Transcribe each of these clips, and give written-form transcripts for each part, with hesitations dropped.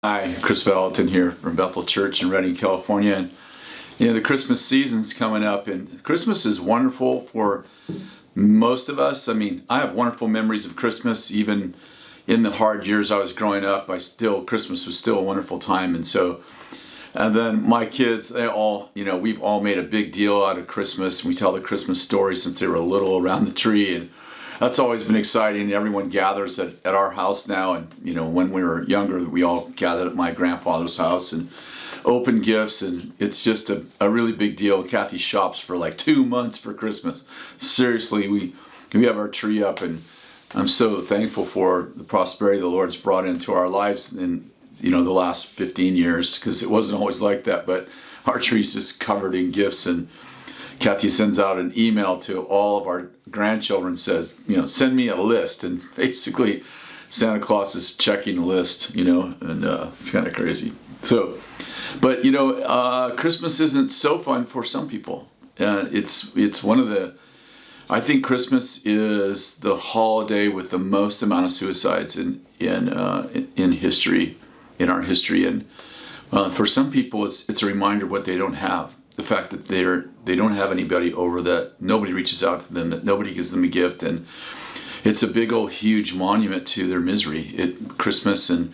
Hi, Kris Vallotton here from Bethel Church in Redding, California. And the Christmas season's coming up, and Christmas is wonderful for most of us. I mean, I have wonderful memories of Christmas. Even in the hard years I was growing up, Christmas was still a wonderful time. And then my kids, we've all made a big deal out of Christmas. We tell the Christmas story since they were little around the tree, and that's always been exciting. Everyone gathers at our house now, and when we were younger, we all gathered at my grandfather's house and opened gifts, and it's just a really big deal. Kathy shops for like 2 months for Christmas. Seriously, we have our tree up, and I'm so thankful for the prosperity the Lord's brought into our lives in the last 15 years, because it wasn't always like that, but our tree's just covered in gifts. And Kathy sends out an email to all of our grandchildren, says, send me a list. And basically, Santa Claus is checking the list, and it's kind of crazy. So, but Christmas isn't so fun for some people. It's one of the, I think Christmas is the holiday with the most amount of suicides in history, in our history. And for some people, it's a reminder of what they don't have. The fact that they don't have anybody over, that nobody reaches out to them, that nobody gives them a gift, and it's a big old huge monument to their misery. Christmas and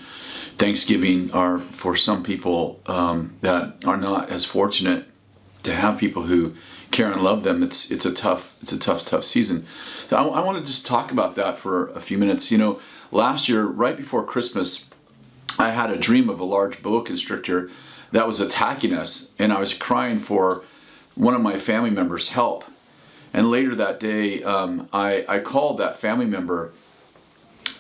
Thanksgiving are, for some people that are not as fortunate to have people who care and love them. It's a tough season. So I want to just talk about that for a few minutes. Last year, right before Christmas, I had a dream of a large boa constrictor that was attacking us, and I was crying for one of my family members' help. And later that day, I called that family member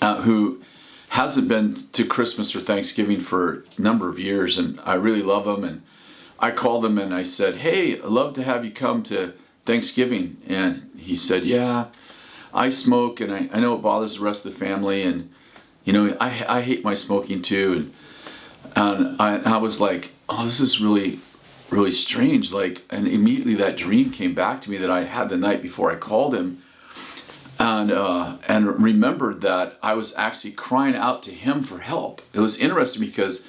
who hasn't been to Christmas or Thanksgiving for a number of years, and I really love him. And I called him and I said, "Hey, I'd love to have you come to Thanksgiving." And he said, "Yeah, I smoke, and I know it bothers the rest of the family, and I hate my smoking too." And I was like, "Oh, this is really, really strange." And immediately that dream came back to me that I had the night before I called him, and remembered that I was actually crying out to him for help. It was interesting because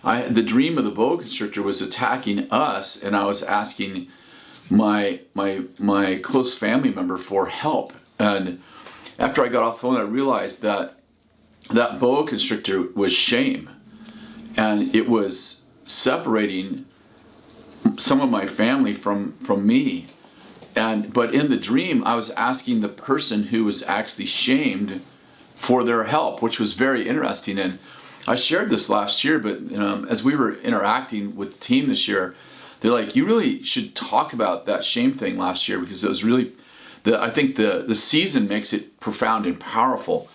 the dream of the boa constrictor was attacking us, and I was asking my close family member for help. And after I got off the phone, I realized that boa constrictor was shame. And it was separating some of my family from me. But in the dream, I was asking the person who was actually shamed for their help, which was very interesting. And I shared this last year, but as we were interacting with the team this year, they're like, "You really should talk about that shame thing last year, because it was really, I think the season makes it profound and powerful."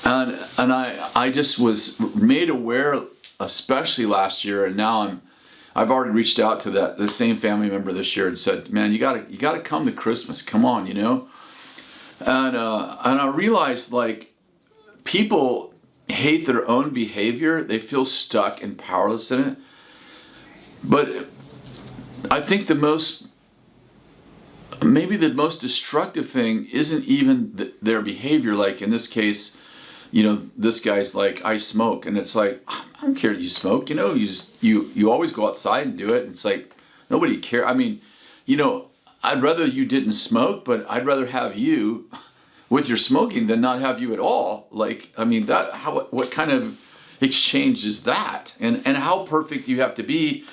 And I just was made aware, especially last year, and now I've already reached out to the same family member this year and said, "Man, you gotta come to Christmas. Come on, And I realized, people hate their own behavior. They feel stuck and powerless in it. But I think maybe the most destructive thing isn't even their behavior. Like in this case, this guy's like, "I smoke," and it's like, "I don't care that you smoke. You always go outside and do it." And it's like, nobody cares. I mean, I'd rather you didn't smoke, but I'd rather have you with your smoking than not have you at all. What kind of exchange is that? And how perfect you have to be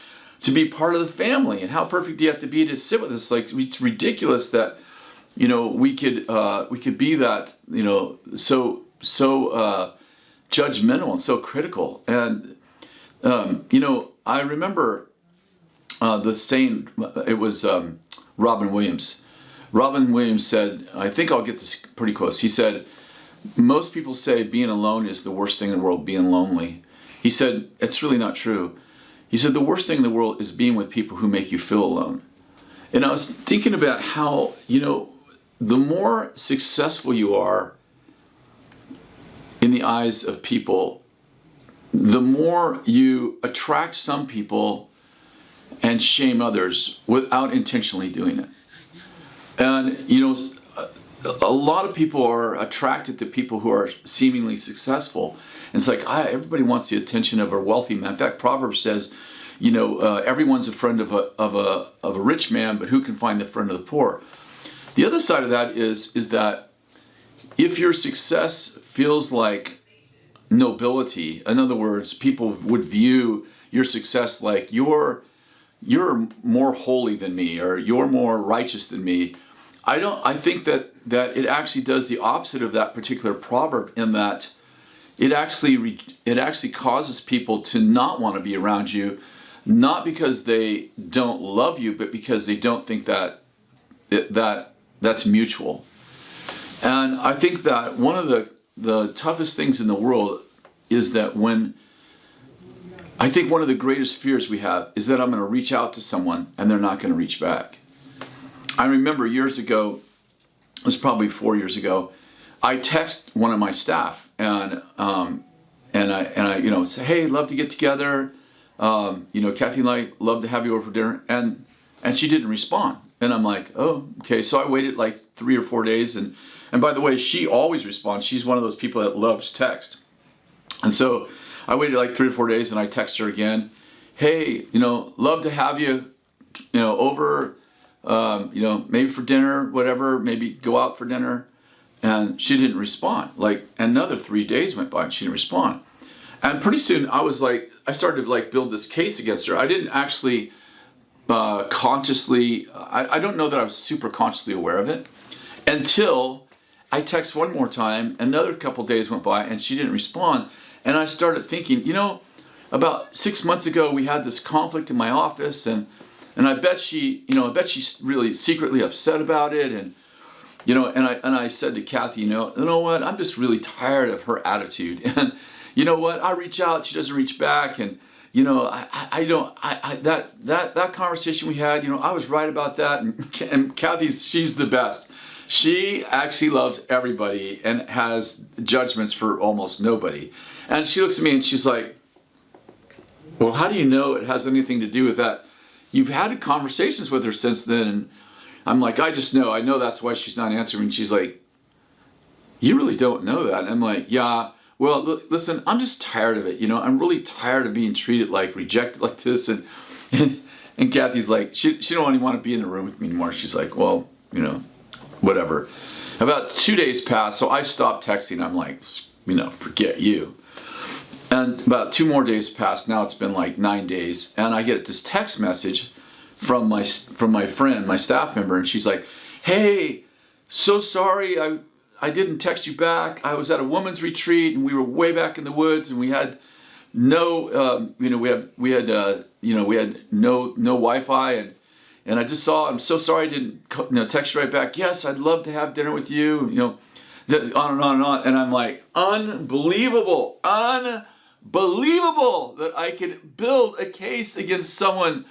part of the family, and how perfect do you have to be to sit with us? It's ridiculous that we could be that so judgmental and so critical. And I remember the saying. It was Robin Williams. Robin Williams said, I think I'll get this pretty close. He said, "Most people say being alone is the worst thing in the world, being lonely." He said, "It's really not true." He said, "The worst thing in the world is being with people who make you feel alone." And I was thinking about how, the more successful you are in the eyes of people, the more you attract some people and shame others without intentionally doing it. And a lot of people are attracted to people who are seemingly successful. And it's like, everybody wants the attention of a wealthy man. In fact, Proverbs says, everyone's a friend of a rich man, but who can find the friend of the poor? The other side of that is that if your success feels like nobility, in other words, people would view your success like you're more holy than me, or you're more righteous than me. I think that it actually does the opposite of that particular proverb, in that it actually causes people to not want to be around you, not because they don't love you, but because they don't think that that's mutual. And I think that one of the toughest things in the world is that I think one of the greatest fears we have is that I'm going to reach out to someone and they're not going to reach back. I remember years ago, it was probably 4 years ago, I text one of my staff and I say, hey, love to get together. Kathy and I love to have you over for dinner, and she didn't respond. And I'm like, oh, okay. So I waited like 3 or 4 days, and by the way, she always responds. She's one of those people that loves text. And so I waited like 3 or 4 days, and I text her again, hey, love to have you, over, maybe for dinner, whatever, maybe go out for dinner. And she didn't respond. Like another 3 days went by and she didn't respond. And pretty soon I started to build this case against her. I didn't actually consciously, I don't know that I was super consciously aware of it until I text one more time. Another couple days went by and she didn't respond. And I started thinking, about 6 months ago we had this conflict in my office, and I bet she's really secretly upset about it. And I said to Kathy, you know what? I'm just really tired of her attitude. And you know what? I reach out, she doesn't reach back, and that conversation we had, I was right about that. And Kathy, she's the best. She actually loves everybody and has judgments for almost nobody. And she looks at me and she's like, well, how do you know it has anything to do with that? You've had conversations with her since then. And I'm like, I just know. I know that's why she's not answering. She's like, you really don't know that. And I'm like, yeah, well, listen, I'm just tired of it. I'm really tired of being treated rejected like this. And Kathy's like, she don't even want to be in the room with me anymore. She's like, well, whatever. About 2 days passed, so I stopped texting. I'm like, forget you. And about 2 more days passed. Now it's been like 9 days. And I get this text message from my friend, my staff member, and she's like, hey, so sorry I didn't text you back. I was at a women's retreat and we were way back in the woods, and we had no we had no Wi-Fi, and I just saw, I'm so sorry I didn't text you right back. Yes, I'd love to have dinner with you, on and on and on. And I'm like, unbelievable that I could build a case against someone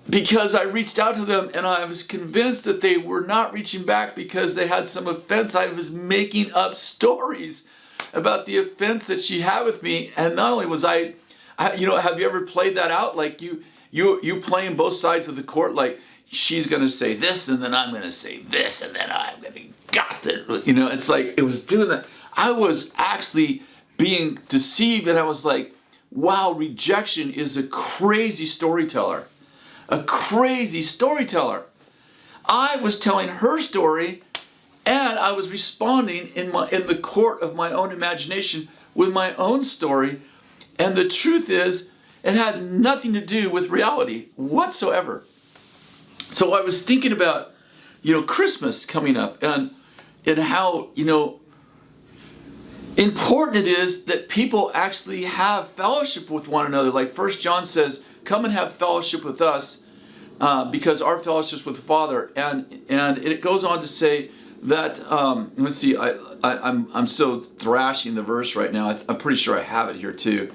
because I reached out to them and I was convinced that they were not reaching back because they had some offense. I was making up stories about the offense that she had with me. And not only was I have you ever played that out? Like you playing both sides of the court, like she's going to say this and then I'm going to say this and then I'm going to got that. It's like it was doing that. I was actually being deceived, and I was like, wow, rejection is a crazy storyteller. A crazy storyteller. I was telling her story, and I was responding in the court of my own imagination with my own story. And the truth is, it had nothing to do with reality whatsoever. So I was thinking about, Christmas coming up, and how, important it is that people actually have fellowship with one another. Like 1 John says, come and have fellowship with us because our fellowship is with the Father. And it goes on to say that, let's see, I'm so thrashing the verse right now. I'm pretty sure I have it here too.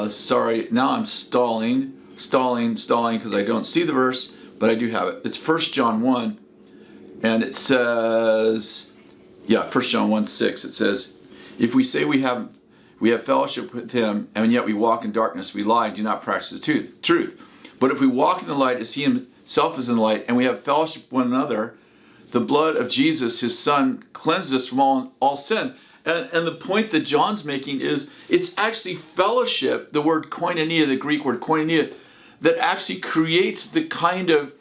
Sorry, now I'm stalling because I don't see the verse, but I do have it. It's 1 John 1, and it says, 1 John 1:6, it says, if we say we have fellowship with him, and yet we walk in darkness, we lie and do not practice the truth. But if we walk in the light as he himself is in the light, and we have fellowship with one another, the blood of Jesus, his son, cleanses us from all sin. And the point that John's making is it's actually fellowship, the word koinonia, the Greek word koinonia, that actually creates the kind of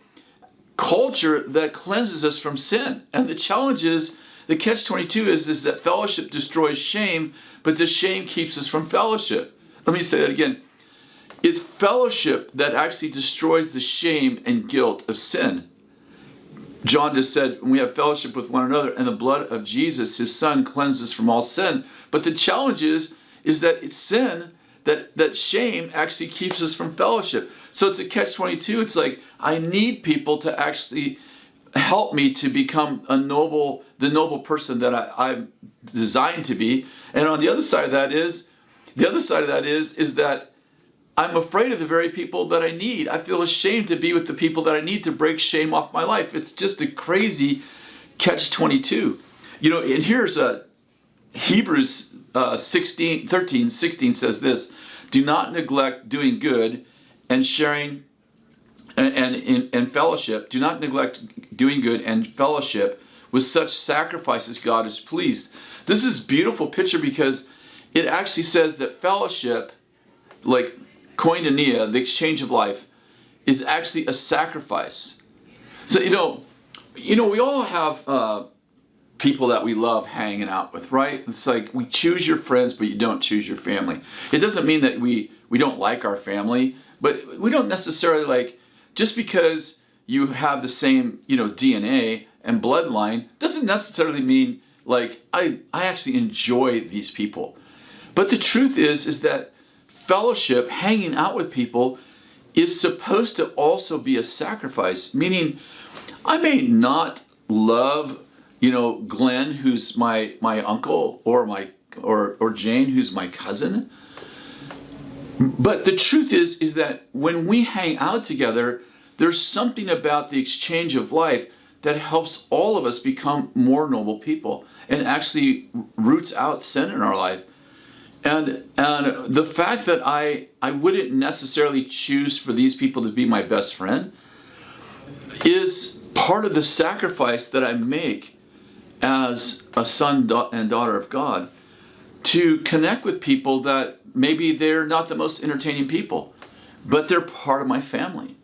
culture that cleanses us from sin. And the challenge is, the catch-22 is that fellowship destroys shame, but the shame keeps us from fellowship. Let me say that again. It's fellowship that actually destroys the shame and guilt of sin. John just said, we have fellowship with one another, and the blood of Jesus, his son, cleanses from all sin. But the challenge is that it's sin, that shame actually keeps us from fellowship. So it's a catch-22. It's like, I need people to actually help me to become the noble person that I'm designed to be. And on the other side of that is that I'm afraid of the very people that I need. I feel ashamed to be with the people that I need to break shame off my life. It's just a crazy catch-22. And here's Hebrews 13:16 says this: do not neglect doing good and sharing and fellowship. Do not neglect doing good and fellowship with such sacrifices God is pleased. This is a beautiful picture because it actually says that fellowship, like koinonia, the exchange of life, is actually a sacrifice. So we all have people that we love hanging out with, right? It's like we choose your friends, but you don't choose your family. It doesn't mean that we don't like our family, but we don't necessarily like, just because you have the same DNA and bloodline doesn't necessarily mean like I actually enjoy these people. But the truth is that fellowship, hanging out with people, is supposed to also be a sacrifice. Meaning, I may not love, Glenn, who's my uncle, or Jane, who's my cousin. But the truth is that when we hang out together, there's something about the exchange of life that helps all of us become more noble people and actually roots out sin in our life. And the fact that I wouldn't necessarily choose for these people to be my best friend is part of the sacrifice that I make as a son and daughter of God, to connect with people that maybe they're not the most entertaining people, but they're part of my family.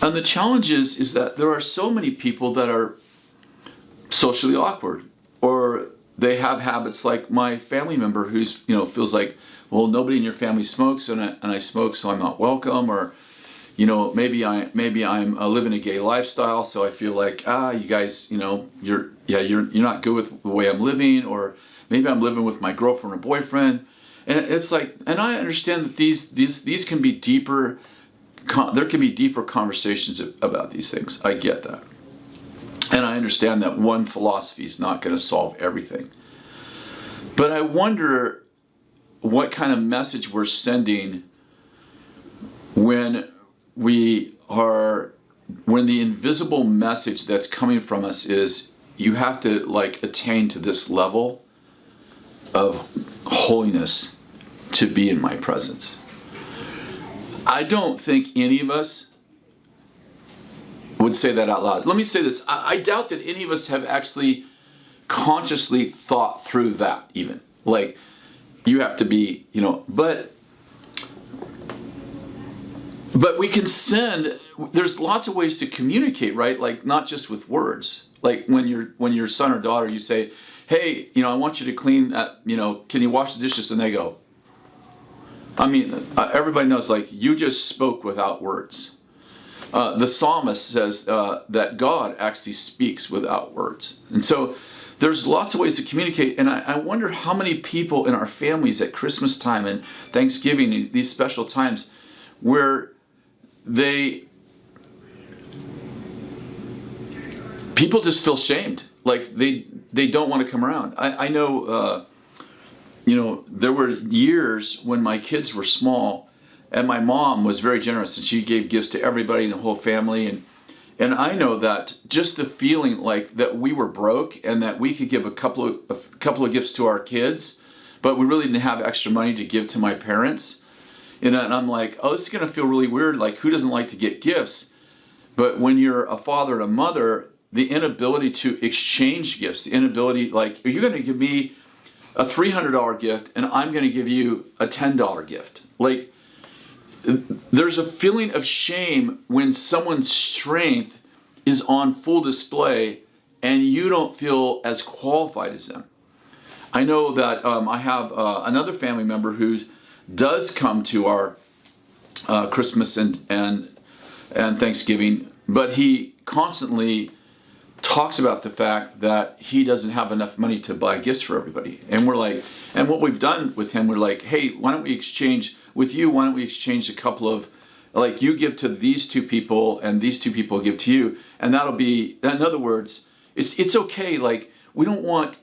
And the challenge is that there are so many people that are socially awkward, or they have habits like my family member who's feels like, well, nobody in your family smokes, and I smoke, so I'm not welcome. Or maybe I'm living a gay lifestyle, so I feel like you guys you're not good with the way I'm living. Or maybe I'm living with my girlfriend or boyfriend, and it's like, and I understand that these can be deeper. There can be deeper conversations about these things. I get that. And I understand that one philosophy is not going to solve everything. But I wonder what kind of message we're sending when the invisible message that's coming from us is, you have to attain to this level of holiness to be in my presence. I don't think any of us would say that out loud. Let me say this. I doubt that any of us have actually consciously thought through that even. Like, you have to be, but we can send, there's lots of ways to communicate, right? Like, not just with words. Like when your son or daughter, you say, hey, I want you to clean that, can you wash the dishes? And they go, everybody knows, like, you just spoke without words. The psalmist says that God actually speaks without words. And so there's lots of ways to communicate. And I wonder how many people in our families at Christmas time and Thanksgiving, these special times, where people just feel shamed. Like they don't want to come around. I know, there were years when my kids were small, and my mom was very generous, and she gave gifts to everybody in the whole family. And I know that just the feeling like that we were broke and that we could give a couple of gifts to our kids, but we really didn't have extra money to give to my parents. And I'm like, oh, this is going to feel really weird. Like, who doesn't like to get gifts? But when you're a father and a mother, the inability to exchange gifts, the inability, like, are you going to give me a $300 gift and I'm going to give you a $10 gift? Like, there's a feeling of shame when someone's strength is on full display and you don't feel as qualified as them. I know that I have another family member who does come to our Christmas and Thanksgiving, but he constantly talks about the fact that he doesn't have enough money to buy gifts for everybody. And we're like, and what we've done with him, we're like, hey, why don't we exchange with you? Why don't we exchange a couple of, like, you give to these two people and these two people give to you, and that'll be, in other words, it's okay. Like, we don't want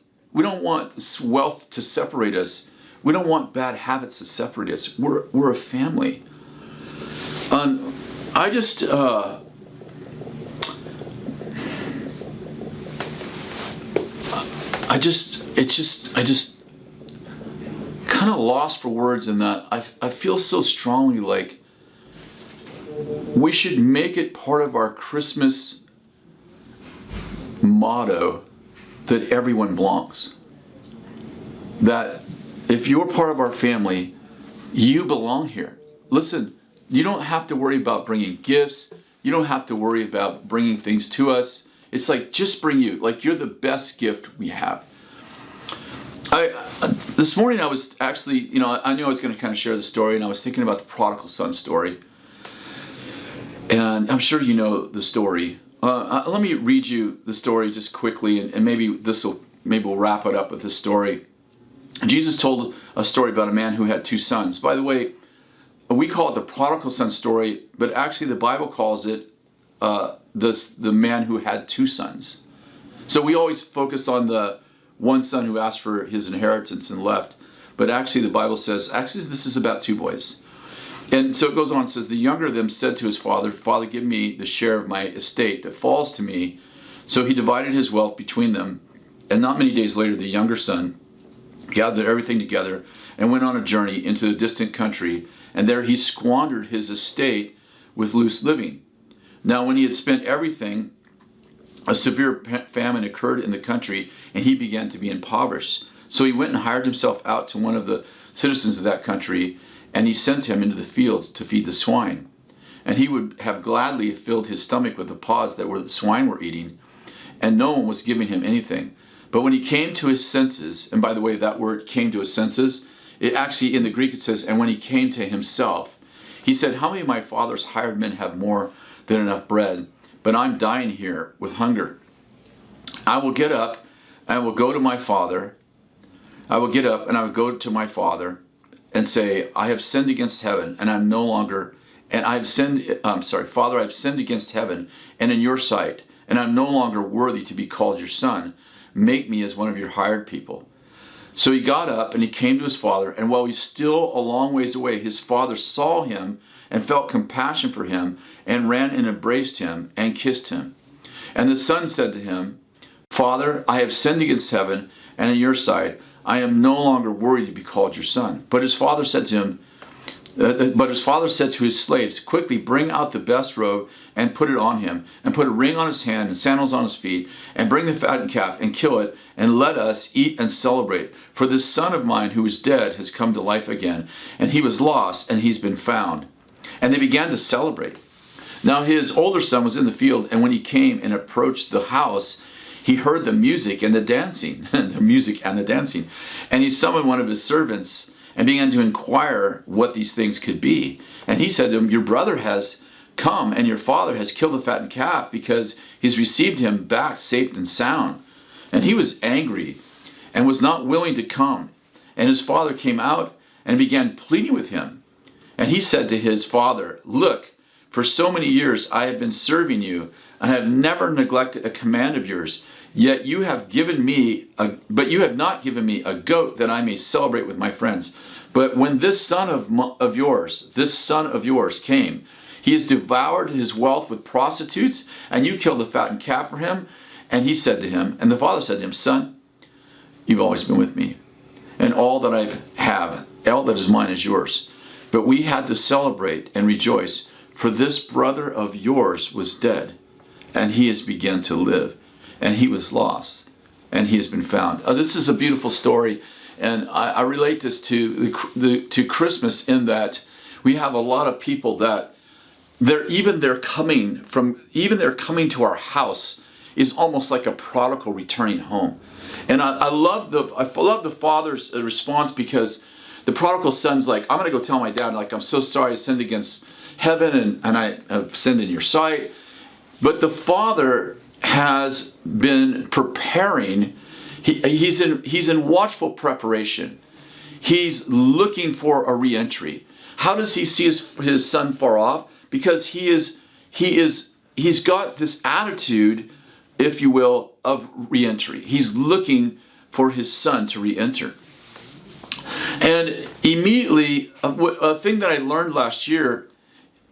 wealth to separate us. We don't want bad habits to separate us. We're a family. I just kind of lost for words in that I feel so strongly like we should make it part of our Christmas motto that everyone belongs. That if you're part of our family, you belong here. Listen, you don't have to worry about bringing gifts. You don't have to worry about bringing things to us. It's like, just bring you. Like, you're the best gift we have. This morning I was actually, I knew I was going to kind of share the story, and I was thinking about the prodigal son story. And I'm sure you know the story. Let me read you the story just quickly, and maybe we'll wrap it up with this story. Jesus told a story about a man who had two sons. By the way, we call it the prodigal son story, but actually the Bible calls it the man who had two sons. So we always focus on the one son who asked for his inheritance and left, but actually the Bible says, this is about two boys. And so it goes on and says, the younger of them said to his father, Father, give me the share of my estate that falls to me. So he divided his wealth between them. And not many days later, the younger son gathered everything together and went on a journey into a distant country. And there he squandered his estate with loose living. Now when he had spent everything, a severe famine occurred in the country, and he began to be impoverished. So he went and hired himself out to one of the citizens of that country, and he sent him into the fields to feed the swine. And he would have gladly filled his stomach with the pods that the swine were eating, and no one was giving him anything. But when he came to his senses, and by the way, that word came to his senses, it actually, in the Greek it says, and when he came to himself, he said, how many of my father's hired men have more than enough bread? But I'm dying here with hunger. I will get up and I will go to my father. I will get up and I will go to my father and say, I have sinned against heaven and I'm no longer, and Father, I've sinned against heaven and in your sight, and I'm no longer worthy to be called your son. Make me as one of your hired people. So he got up and he came to his father, and while he's still a long ways away, his father saw him and felt compassion for him, and ran and embraced him and kissed him. And the son said to him, Father, I have sinned against heaven and in your sight. I am no longer worthy to be called your son. But his father said to his slaves, quickly bring out the best robe and put it on him, and put a ring on his hand and sandals on his feet, and bring the fattened calf and kill it, and let us eat and celebrate. For this son of mine who was dead has come to life again, and he was lost and he's been found. And they began to celebrate. Now his older son was in the field, and when he came and approached the house, he heard the music and the dancing, And he summoned one of his servants and began to inquire what these things could be. And he said to him, your brother has come, and your father has killed the fattened calf, because he's received him back safe and sound. And he was angry and was not willing to come. And his father came out and began pleading with him. And he said to his father, look, for so many years I have been serving you, and have never neglected a command of yours. Yet you have not given me a goat that I may celebrate with my friends. But when this son of yours came, he has devoured his wealth with prostitutes, and you killed the fattened calf for him. And he said to him, and the father said to him, son, you've always been with me, and all that I have, all that is mine is yours. But we had to celebrate and rejoice, for this brother of yours was dead, and he has begun to live, and he was lost, and he has been found. This is a beautiful story, and I relate this to to Christmas in that we have a lot of people that they're coming to our house is almost like a prodigal returning home. And I love the father's response, because the prodigal son's like, I'm going to go tell my dad, like, I'm so sorry I sinned against heaven and I have sinned in your sight. But the father has been preparing. He's in watchful preparation. He's looking for a re-entry. How does he see his son far off? Because he's got this attitude, if you will, of re-entry. He's looking for his son to re-enter. And immediately, a thing that I learned last year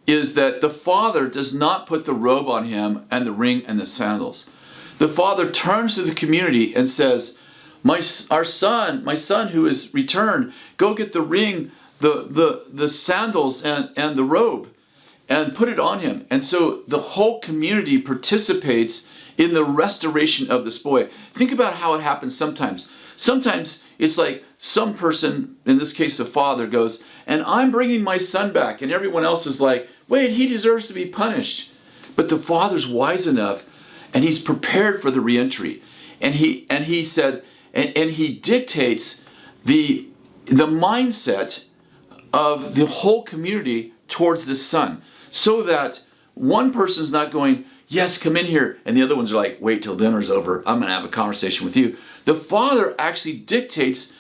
is that the father does not put the robe on him and the ring and the sandals. The father turns to the community and says, my son who is returned, go get the ring, the sandals and the robe, and put it on him. And so the whole community participates in the restoration of this boy. Think about how it happens sometimes. Sometimes it's like some person, in this case the father, goes, and I'm bringing my son back. And everyone else is like, wait, he deserves to be punished. But the father's wise enough, and he's prepared for the reentry. And he said, and he dictates the mindset of the whole community towards this son, so that one person's not going, yes, come in here, and the other ones are like, wait till dinner's over, I'm going to have a conversation with you. The father actually dictates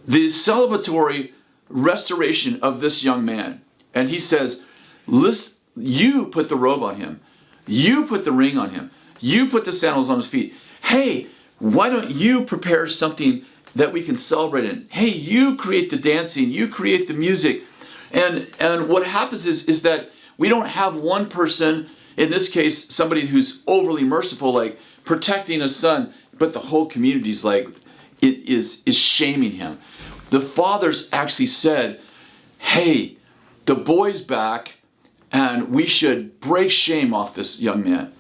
the celebratory restoration of this young man. And he says, listen, you put the robe on him, you put the ring on him, you put the sandals on his feet. Hey, why don't you prepare something that we can celebrate in? Hey, you create the dancing, you create the music. And what happens is that we don't have one person, in this case, somebody who's overly merciful, like protecting a son, but the whole community's like, it is shaming him. The fathers actually said, hey, the boy's back, and we should break shame off this young man.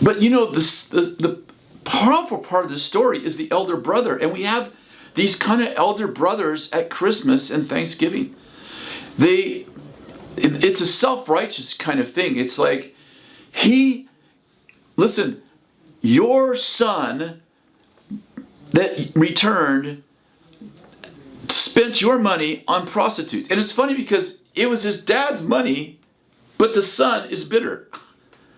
But you know, the powerful part of the story is the elder brother, and we have these kind of elder brothers at Christmas and Thanksgiving. It's a self-righteous kind of thing. It's like, listen, your son that returned spent your money on prostitutes. And it's funny because it was his dad's money, but the son is bitter.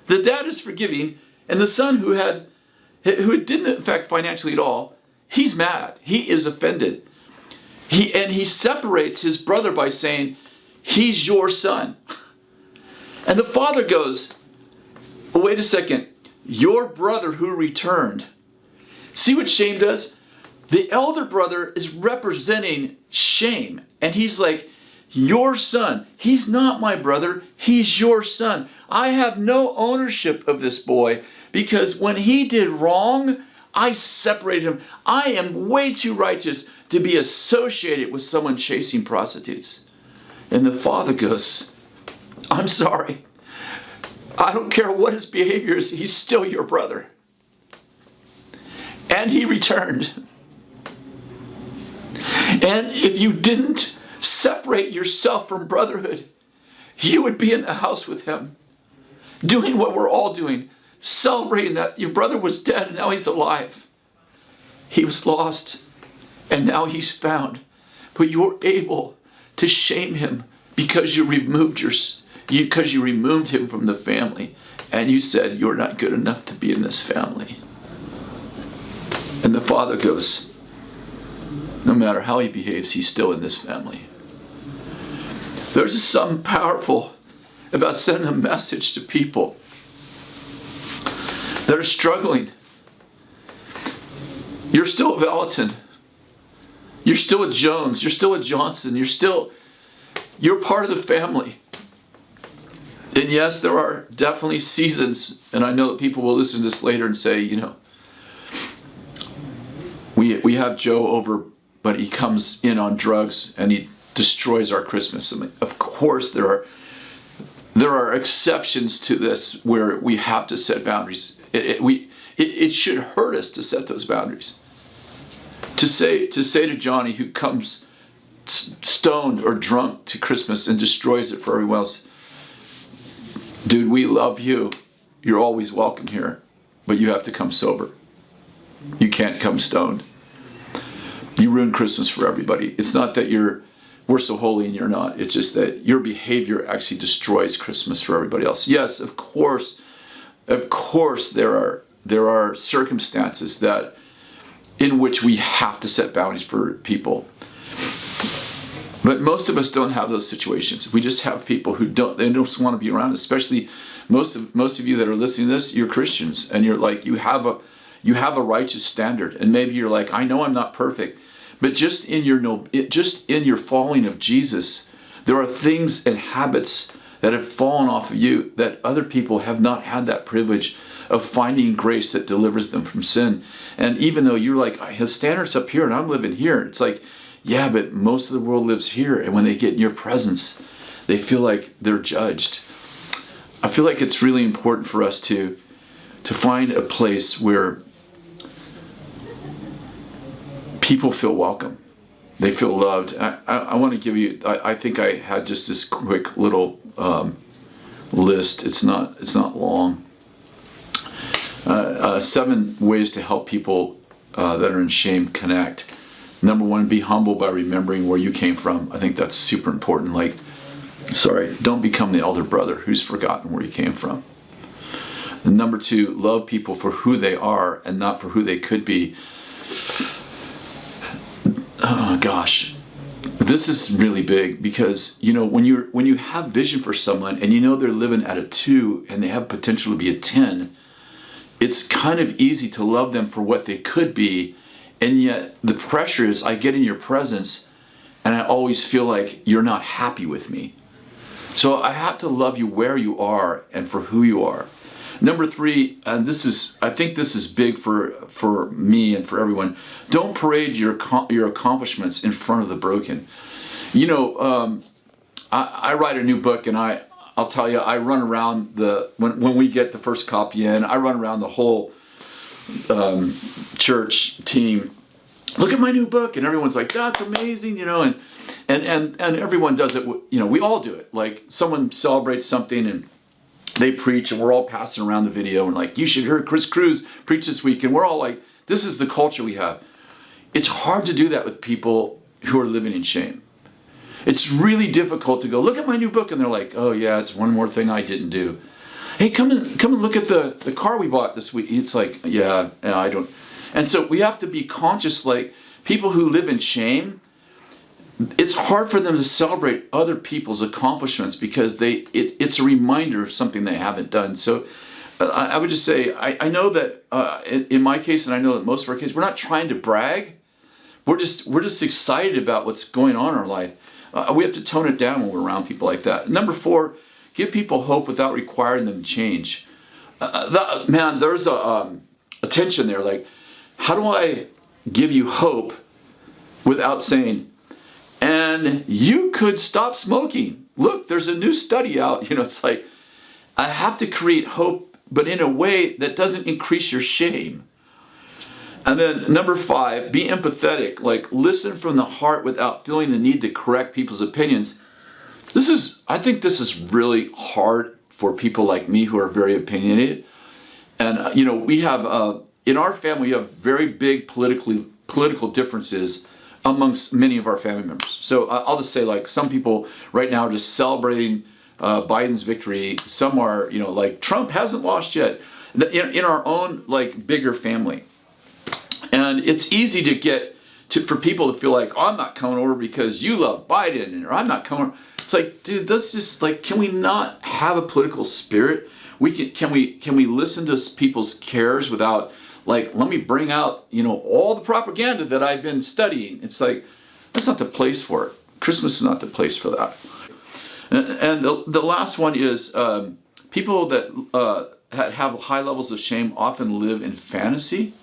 The dad is forgiving, and the son who it didn't affect financially at all, he's mad. He is offended. He separates his brother by saying, he's your son. And the father goes, oh, wait a second, your brother who returned. See what shame does? The elder brother is representing shame. And he's like, your son, he's not my brother, he's your son. I have no ownership of this boy, because when he did wrong, I separated him. I am way too righteous to be associated with someone chasing prostitutes. And the father goes, I'm sorry. I don't care what his behavior is, he's still your brother. And he returned. And if you didn't separate yourself from brotherhood, you would be in the house with him, doing what we're all doing, celebrating that your brother was dead and now he's alive. He was lost and now he's found. But you're able to shame him because you removed him from the family, and you said you're not good enough to be in this family. And the father goes, no matter how he behaves, he's still in this family. There's something powerful about sending a message to people that are struggling. You're still a Vallotton. You're still a Jones. You're still a Johnson. You're part of the family. And yes, there are definitely seasons, and I know that people will listen to this later and say, you know, we have Joe over, but he comes in on drugs and he destroys our Christmas. I mean, of course there are exceptions to this where we have to set boundaries. It should hurt us to set those boundaries. To say to Johnny, who comes stoned or drunk to Christmas and destroys it for everyone else, dude, we love you. You're always welcome here, but you have to come sober. You can't come stoned. You ruin Christmas for everybody. It's not that we're so holy and you're not. It's just that your behavior actually destroys Christmas for everybody else. Yes, of course there are circumstances that in which we have to set boundaries for people. But most of us don't have those situations. We just have people who don't want to be around, especially most of you that are listening to this, you're Christians, and you're like, you have a righteous standard, and maybe you're like, I know I'm not perfect, but just in your following of Jesus, there are things and habits that have fallen off of you that other people have not had that privilege of finding grace that delivers them from sin. And even though you're like, his standard's up here and I'm living here, it's like, yeah, but most of the world lives here, and when they get in your presence, they feel like they're judged. I feel like it's really important for us to find a place where people feel welcome. They feel loved. I want to give you, I think I had just this quick little list. It's not long. 7 ways to help people that are in shame connect. Number 1, be humble by remembering where you came from. I think that's super important. Don't become the elder brother who's forgotten where you came from. And number 2, love people for who they are and not for who they could be. Oh gosh, this is really big, because when you have vision for someone and they're living at a 2 and they have potential to be a 10, it's kind of easy to love them for what they could be. And yet the pressure is, I get in your presence and I always feel like you're not happy with me. So I have to love you where you are and for who you are. Number 3, and I think this is big for me and for everyone. Don't parade your accomplishments in front of the broken. I write a new book, and I'll tell you, I run around when we get the first copy in, I run around the whole church team. Look at my new book, and everyone's like, that's amazing, and everyone does it. We all do it. Like, someone celebrates something and they preach, and we're all passing around the video and like, you should hear Chris Cruz preach this week, and we're all like, this is the culture we have. It's hard to do that with people who are living in shame. It's really difficult to go, look at my new book, and they're like, oh yeah, it's one more thing I didn't do. Hey, come and look at the car we bought this week. It's like, yeah, I don't. And so we have to be conscious, like, people who live in shame, it's hard for them to celebrate other people's accomplishments because it's a reminder of something they haven't done. So I would just say, I know that in my case, and I know that most of our cases, we're not trying to brag. We're just excited about what's going on in our life. We have to tone it down when we're around people like that. Number 4, give people hope without requiring them to change. There's a tension there. Like, how do I give you hope without saying, and you could stop smoking? Look, there's a new study out. It's like, I have to create hope, but in a way that doesn't increase your shame. And then number 5, be empathetic. Like, listen from the heart without feeling the need to correct people's opinions. I think this is really hard for people like me who are very opinionated. And, we have, in our family, we have very big political differences amongst many of our family members. So I'll just say, like, some people right now are just celebrating Biden's victory. Some are, like, Trump hasn't lost yet. In our own, like, bigger family. And it's easy for people to feel like, oh, I'm not coming over because you love Biden, or I'm not coming. It's like, dude, that's just like, can we not have a political spirit? Can we listen to people's cares without, like, let me bring out, all the propaganda that I've been studying. It's like, that's not the place for it. Christmas is not the place for that. And the last one is people that have high levels of shame often live in fantasy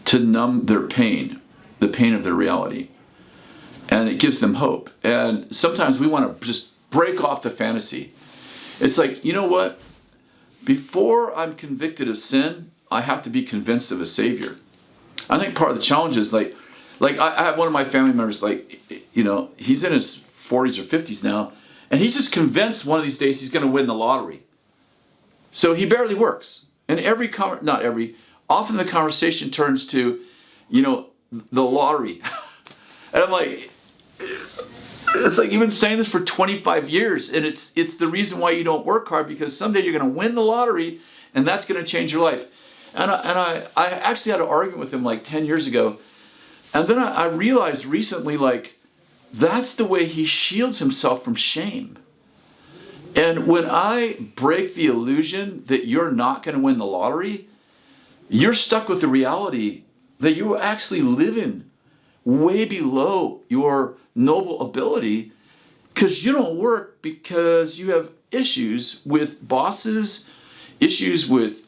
to numb their pain, the pain of their reality. And it gives them hope. And sometimes we want to just break off the fantasy. It's like, you know what? Before I'm convicted of sin, I have to be convinced of a Savior. I think part of the challenge is like I have one of my family members, like, you know, he's in his 40s or 50s now, and he's just convinced one of these days he's going to win the lottery. So he barely works. And often the conversation turns to, you know, the lottery. And I'm like, it's like you've been saying this for 25 years, and it's the reason why you don't work hard, because someday you're going to win the lottery, and that's going to change your life. And I actually had an argument with him like 10 years ago, and then I realized recently, like, that's the way he shields himself from shame. And when I break the illusion that you're not going to win the lottery, you're stuck with the reality that you actually live in way below your noble ability, because you don't work because you have issues with bosses, issues with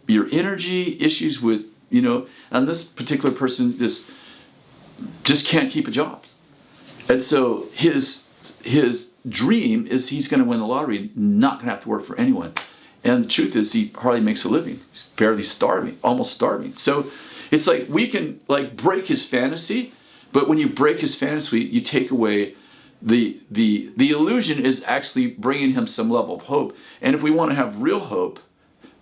your energy, issues with, you know, and this particular person just can't keep a job. And so his dream is he's going to win the lottery, not going to have to work for anyone. And the truth is, he hardly makes a living. He's barely starving, almost starving. So it's like we can like break his fantasy, but when you break his fantasy, you take away the illusion is actually bringing him some level of hope. And if we want to have real hope,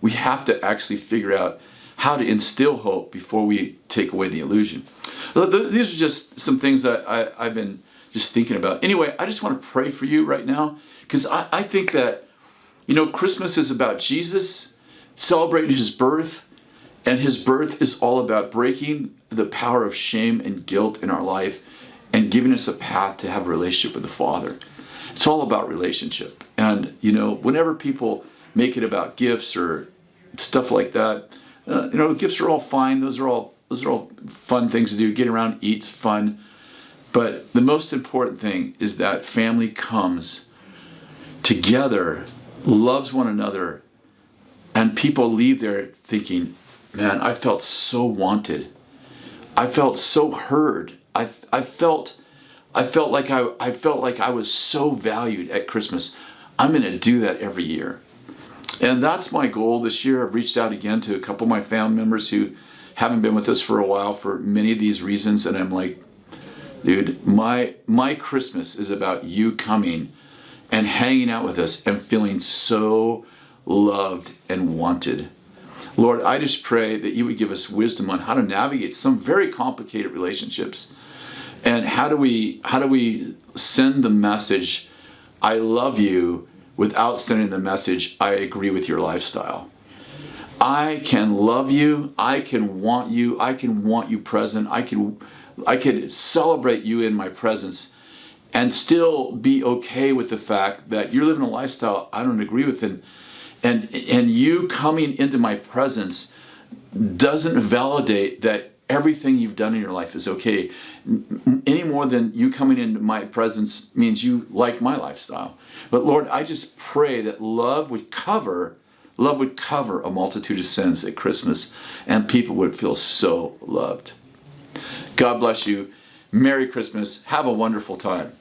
we have to actually figure out how to instill hope before we take away the illusion. These are just some things that I've been just thinking about. Anyway, I just want to pray for you right now, because I think that, you know, Christmas is about Jesus celebrating his birth, and his birth is all about breaking the power of shame and guilt in our life and giving us a path to have a relationship with the Father. It's all about relationship. And, you know, whenever people make it about gifts or stuff like that, you know, gifts are all fine. Those are all fun things to do. Getting around, eat's fun. But the most important thing is that family comes together, loves one another, and people leave there thinking, man, I felt so wanted. I felt so heard. I felt like I was so valued at Christmas. I'm going to do that every year. And that's my goal this year. I've reached out again to a couple of my family members who haven't been with us for a while for many of these reasons. And I'm like, dude, my Christmas is about you coming and hanging out with us and feeling so loved and wanted. Lord, I just pray that you would give us wisdom on how to navigate some very complicated relationships. And how do we send the message, I love you, without sending the message, I agree with your lifestyle. I can love you, I can want you present, I can celebrate you in my presence, and still be okay with the fact that you're living a lifestyle I don't agree with, and you coming into my presence doesn't validate that everything you've done in your life is okay, any more than you coming into my presence means you like my lifestyle. But Lord, I just pray that love would cover a multitude of sins at Christmas, and people would feel so loved. God bless you. Merry Christmas. Have a wonderful time.